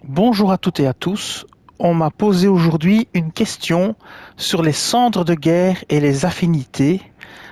Bonjour à toutes et à tous. On m'a posé aujourd'hui une question sur les cendres de guerre et les affinités.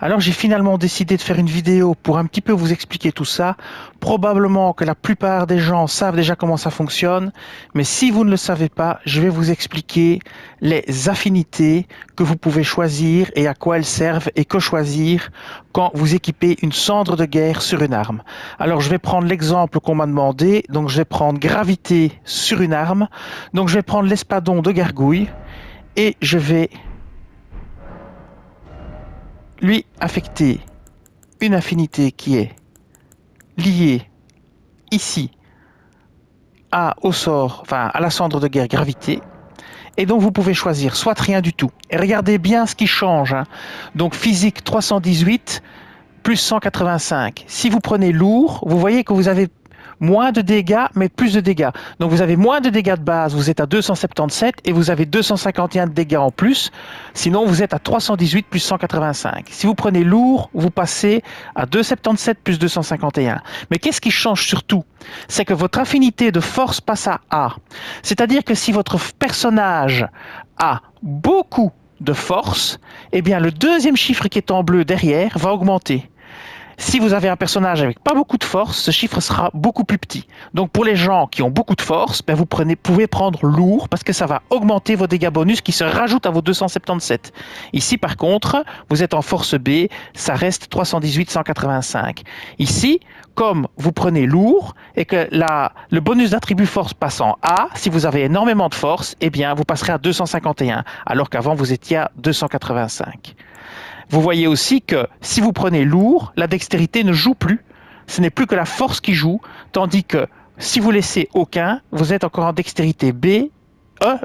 Alors j'ai finalement décidé de faire une vidéo pour un petit peu vous expliquer tout ça. Probablement que la plupart des gens savent déjà comment ça fonctionne, mais si vous ne le savez pas, je vais vous expliquer les affinités que vous pouvez choisir et à quoi elles servent et que choisir quand vous équipez une cendre de guerre sur une arme. Alors je vais prendre l'exemple qu'on m'a demandé, donc je vais prendre gravité sur une arme, donc je vais prendre l'espadon de gargouille et je vais lui affecter une affinité qui est liée ici au sort, enfin à la cendre de guerre gravité. Et donc vous pouvez choisir soit rien du tout. Et regardez bien ce qui change. Donc physique 318 plus 185. Si vous prenez lourd, vous voyez que vous avez moins de dégâts, mais plus de dégâts. Donc vous avez moins de dégâts de base, vous êtes à 277 et vous avez 251 de dégâts en plus. Sinon, vous êtes à 318 plus 185. Si vous prenez lourd, vous passez à 277 plus 251. Mais qu'est-ce qui change surtout? C'est que votre affinité de force passe à A. C'est-à-dire que si votre personnage a beaucoup de force, eh bien le deuxième chiffre qui est en bleu derrière va augmenter. Si vous avez un personnage avec pas beaucoup de force, ce chiffre sera beaucoup plus petit. Donc pour les gens qui ont beaucoup de force, ben pouvez prendre lourd parce que ça va augmenter vos dégâts bonus qui se rajoutent à vos 277. Ici par contre, vous êtes en force B, ça reste 318-185. Ici, comme vous prenez lourd et que le bonus d'attribut force passe en A, si vous avez énormément de force, eh bien vous passerez à 251 alors qu'avant vous étiez à 285. Vous voyez aussi que si vous prenez lourd, la dextérité ne joue plus. Ce n'est plus que la force qui joue, tandis que si vous laissez aucun, vous êtes encore en dextérité B,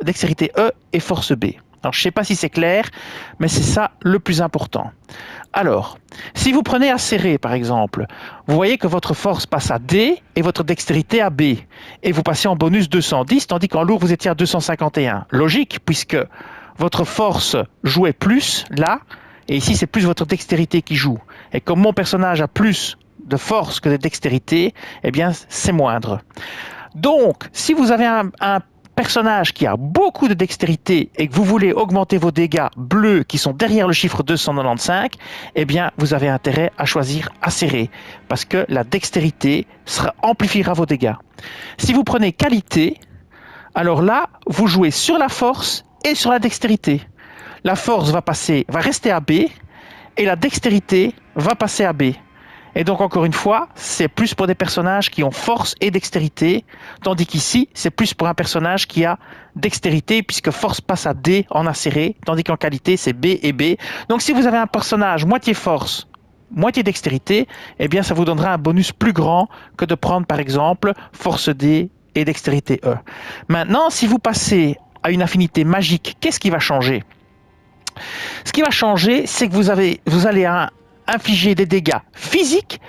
dextérité E et force B. Alors je ne sais pas si c'est clair, mais c'est ça le plus important. Alors, si vous prenez acéré par exemple, vous voyez que votre force passe à D et votre dextérité à B. Et vous passez en bonus 210, tandis qu'en lourd vous étiez à 251. Logique, puisque votre force jouait plus là, et ici, c'est plus votre dextérité qui joue. Et comme mon personnage a plus de force que de dextérité, eh bien, c'est moindre. Donc, si vous avez un personnage qui a beaucoup de dextérité et que vous voulez augmenter vos dégâts bleus qui sont derrière le chiffre 295, eh bien, vous avez intérêt à choisir acéré parce que la dextérité amplifiera vos dégâts. Si vous prenez qualité, alors là, vous jouez sur la force et sur la dextérité. La force va rester à B et la dextérité va passer à B. Et donc encore une fois, c'est plus pour des personnages qui ont force et dextérité, tandis qu'ici, c'est plus pour un personnage qui a dextérité, puisque force passe à D en acéré, tandis qu'en qualité, c'est B et B. Donc si vous avez un personnage moitié force, moitié dextérité, eh bien ça vous donnera un bonus plus grand que de prendre par exemple force D et dextérité E. Maintenant, si vous passez à une affinité magique, qu'est-ce qui va changer ? Ce qui va changer, c'est que vous allez infliger des dégâts physiques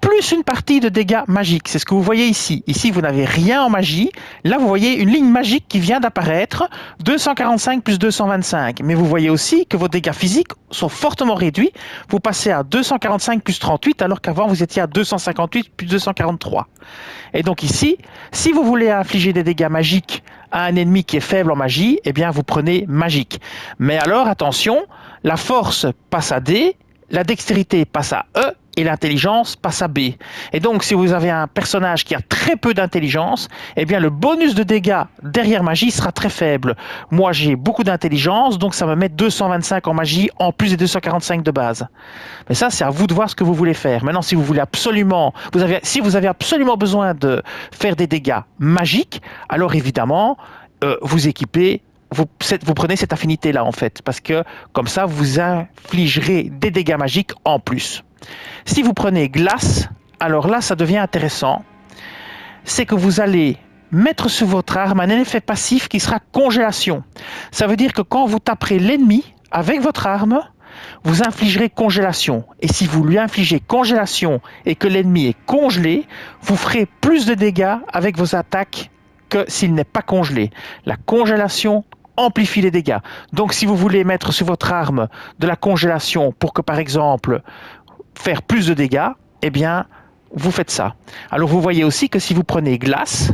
plus une partie de dégâts magiques. C'est ce que vous voyez ici. Ici, vous n'avez rien en magie. Là, vous voyez une ligne magique qui vient d'apparaître, 245 plus 225. Mais vous voyez aussi que vos dégâts physiques sont fortement réduits. Vous passez à 245 plus 38, alors qu'avant, vous étiez à 258 plus 243. Et donc ici, si vous voulez infliger des dégâts magiques à un ennemi qui est faible en magie, eh bien, vous prenez magique. Mais alors, attention, la force passe à D, la dextérité passe à E, et l'intelligence passe à B. Et donc, si vous avez un personnage qui a très peu d'intelligence, eh bien, le bonus de dégâts derrière magie sera très faible. Moi, j'ai beaucoup d'intelligence, donc ça me met 225 en magie, en plus des 245 de base. Mais ça, c'est à vous de voir ce que vous voulez faire. Maintenant, si vous voulez absolument, si vous avez absolument besoin de faire des dégâts magiques, alors évidemment, vous équipez vous prenez cette affinité-là, en fait, parce que comme ça, vous infligerez des dégâts magiques en plus. Si vous prenez glace, alors là, ça devient intéressant. C'est que vous allez mettre sur votre arme un effet passif qui sera congélation. Ça veut dire que quand vous taperez l'ennemi avec votre arme, vous infligerez congélation. Et si vous lui infligez congélation et que l'ennemi est congelé, vous ferez plus de dégâts avec vos attaques que s'il n'est pas congelé. La congélation amplifie les dégâts. Donc si vous voulez mettre sur votre arme de la congélation pour que par exemple faire plus de dégâts, eh bien vous faites ça. Alors vous voyez aussi que si vous prenez glace,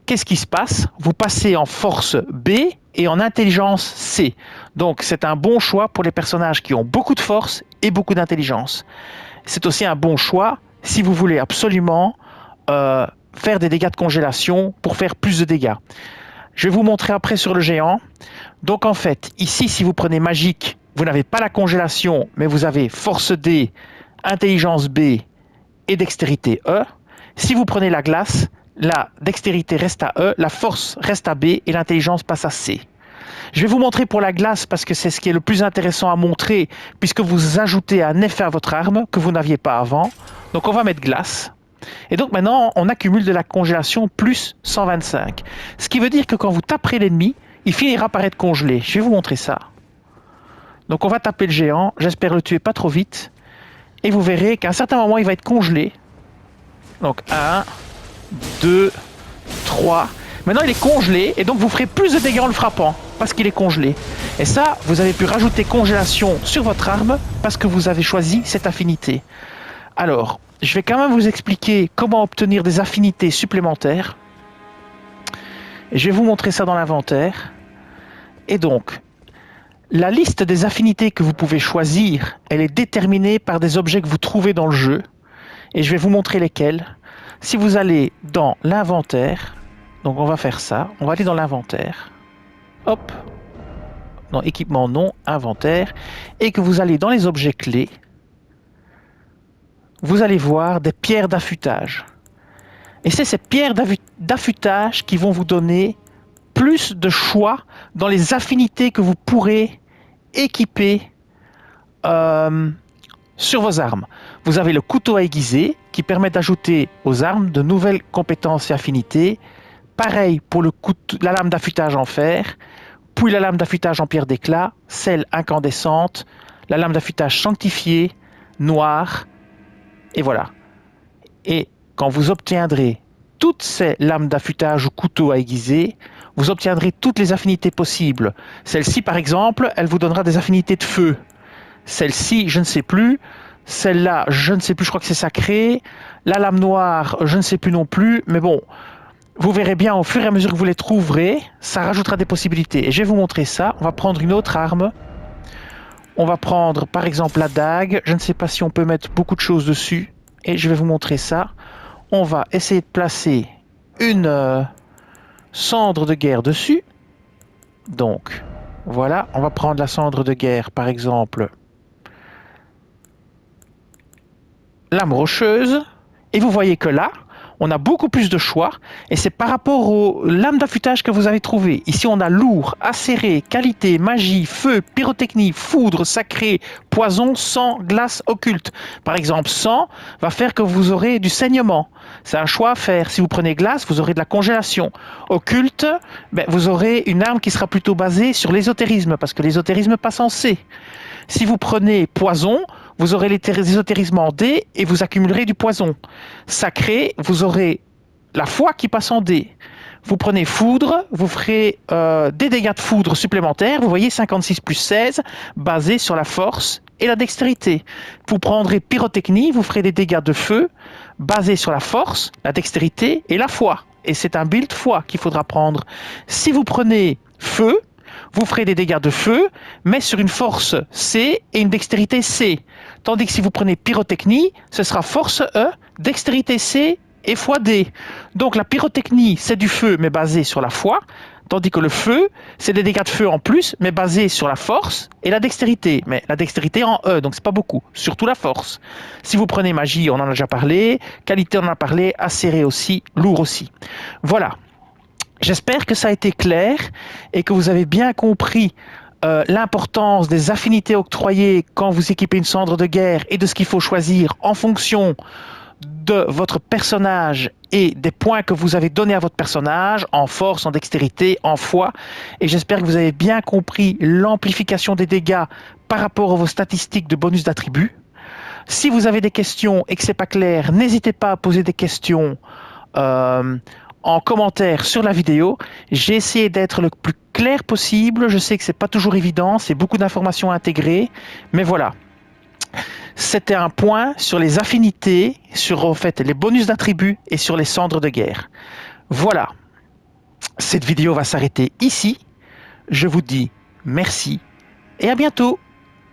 qu'est-ce qui se passe? Vous passez en force B et en intelligence C. Donc c'est un bon choix pour les personnages qui ont beaucoup de force et beaucoup d'intelligence. C'est aussi un bon choix si vous voulez absolument faire des dégâts de congélation pour faire plus de dégâts. Je vais vous montrer après sur le géant. Donc en fait, ici, si vous prenez magique, vous n'avez pas la congélation, mais vous avez force D, intelligence B et dextérité E. Si vous prenez la glace, la dextérité reste à E, la force reste à B et l'intelligence passe à C. Je vais vous montrer pour la glace parce que c'est ce qui est le plus intéressant à montrer puisque vous ajoutez un effet à votre arme que vous n'aviez pas avant. Donc on va mettre glace. Et donc maintenant, on accumule de la congélation plus 125. Ce qui veut dire que quand vous taperez l'ennemi, il finira par être congelé. Je vais vous montrer ça. Donc on va taper le géant. J'espère le tuer pas trop vite. Et vous verrez qu'à un certain moment, il va être congelé. Donc 1, 2, 3. Maintenant, il est congelé. Et donc, vous ferez plus de dégâts en le frappant. Parce qu'il est congelé. Et ça, vous avez pu rajouter congélation sur votre arme. Parce que vous avez choisi cette affinité. Alors, je vais quand même vous expliquer comment obtenir des affinités supplémentaires. Et je vais vous montrer ça dans l'inventaire. Et donc, la liste des affinités que vous pouvez choisir, elle est déterminée par des objets que vous trouvez dans le jeu. Et je vais vous montrer lesquels. Si vous allez dans l'inventaire, donc on va faire ça, on va aller dans l'inventaire. Hop, dans équipement non, inventaire. Et que vous allez dans les objets clés. Vous allez voir des pierres d'affûtage. Et c'est ces pierres d'affûtage qui vont vous donner plus de choix dans les affinités que vous pourrez équiper sur vos armes. Vous avez le couteau à aiguiser qui permet d'ajouter aux armes de nouvelles compétences et affinités. Pareil pour la lame d'affûtage en fer, puis la lame d'affûtage en pierre d'éclat, celle incandescente, la lame d'affûtage sanctifiée, noire, et voilà. Et quand vous obtiendrez toutes ces lames d'affûtage ou couteaux à aiguiser, vous obtiendrez toutes les affinités possibles. Celle-ci, par exemple, elle vous donnera des affinités de feu. Celle-ci, je ne sais plus. Celle-là, je ne sais plus, je crois que c'est sacré. La lame noire, je ne sais plus non plus. Mais bon, vous verrez bien au fur et à mesure que vous les trouverez, ça rajoutera des possibilités. Et je vais vous montrer ça. On va prendre une autre arme. On va prendre par exemple la dague. Je ne sais pas si on peut mettre beaucoup de choses dessus. Et je vais vous montrer ça. On va essayer de placer une cendre de guerre dessus. Donc, voilà. On va prendre la cendre de guerre, par exemple. Lame rocheuse. Et vous voyez que là, on a beaucoup plus de choix. Et c'est par rapport aux lames d'affûtage que vous avez trouvées. Ici, on a lourd, acéré, qualité, magie, feu, pyrotechnie, foudre, sacré, poison, sang, glace, occulte. Par exemple, sang va faire que vous aurez du saignement. C'est un choix à faire. Si vous prenez glace, vous aurez de la congélation. Occulte, vous aurez une arme qui sera plutôt basée sur l'ésotérisme, parce que l'ésotérisme passe en C. Si vous prenez poison, vous aurez l'ésotérisme en D et vous accumulerez du poison. Sacré, vous aurez la foi qui passe en D. Vous prenez foudre, vous ferez des dégâts de foudre supplémentaires. Vous voyez 56 plus 16, basés sur la force et la dextérité. Vous prendrez pyrotechnie, vous ferez des dégâts de feu, basés sur la force, la dextérité et la foi. Et c'est un build foi qu'il faudra prendre. Si vous prenez feu, vous ferez des dégâts de feu, mais sur une force C et une dextérité C. Tandis que si vous prenez pyrotechnie, ce sera force E, dextérité C et foi D. Donc la pyrotechnie, c'est du feu, mais basé sur la foi. Tandis que le feu, c'est des dégâts de feu en plus, mais basés sur la force et la dextérité. Mais la dextérité en E, donc c'est pas beaucoup. Surtout la force. Si vous prenez magie, on en a déjà parlé. Qualité, on en a parlé. Acéré aussi, lourd aussi. Voilà. J'espère que ça a été clair et que vous avez bien compris l'importance des affinités octroyées quand vous équipez une cendre de guerre et de ce qu'il faut choisir en fonction de votre personnage et des points que vous avez donnés à votre personnage en force, en dextérité, en foi. Et j'espère que vous avez bien compris l'amplification des dégâts par rapport à vos statistiques de bonus d'attributs. Si vous avez des questions et que c'est pas clair, n'hésitez pas à poser des questions en commentaire sur la vidéo. J'ai essayé d'être le plus clair possible. Je sais que c'est pas toujours évident, c'est beaucoup d'informations à intégrer, mais voilà. C'était un point sur les affinités, sur en fait les bonus d'attributs et sur les cendres de guerre. Voilà. Cette vidéo va s'arrêter ici. Je vous dis merci et à bientôt.